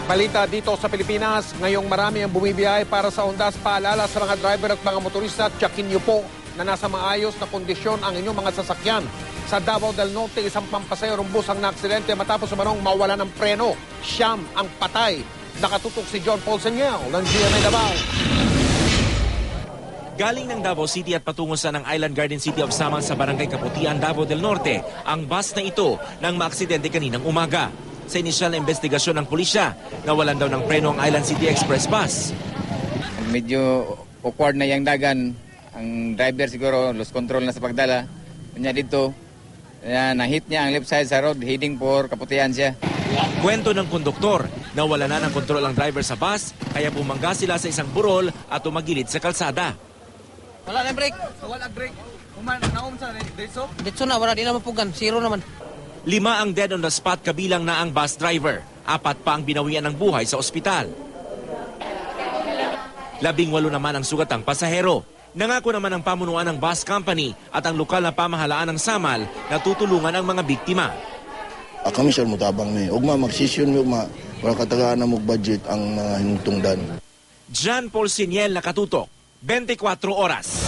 Balita dito sa Pilipinas, ngayong marami ang bumibiyahe para sa Ondas. Paalala sa mga driver at mga motorista, tsakin niyo po na nasa maayos na kondisyon ang inyong mga sasakyan. Sa Davao del Norte, isang pampasayorong bus ang naaksidente matapos umanong mawala ng preno. Siyam ang patay. Nakatutok si John Paul Senyel ng GMA Davao. Galing ng Davao City at patungo sa ng Island Garden City of Samar sa Barangay Kaputian, Davao del Norte, ang bus na ito nang maaksidente kaninang umaga. Sa inisyal na investigasyon ng pulisya, nawalan daw ng preno ang Island City Express bus. Medyo awkward na yung dagan. Ang driver siguro, lost control na sa pagdala. Kanya dito, na-hit niya ang left side sa road, heading for Kaputian siya. Kwento ng konduktor, nawala na ng kontrol ang driver sa bus, kaya bumangga sila sa isang burol at tumagilid sa kalsada. Wala na break. Wala break. Naum sa diretso? Dito na, wala din naman pugan. Zero naman. 5 ang dead on the spot kabilang na ang bus driver. 4 pa ang binawian ng buhay sa ospital. 18 naman ang sugatang pasahero. Nangako naman ang pamunuan ng bus company at ang lokal na pamahalaan ng Samal na tutulungan ang mga biktima. Kami sir mutabang ni. Ugma magsisyon mi ugma wala katagaan na budget ang mga hinungtungdan. John Paul Siniel, Nakatutok, 24 Oras.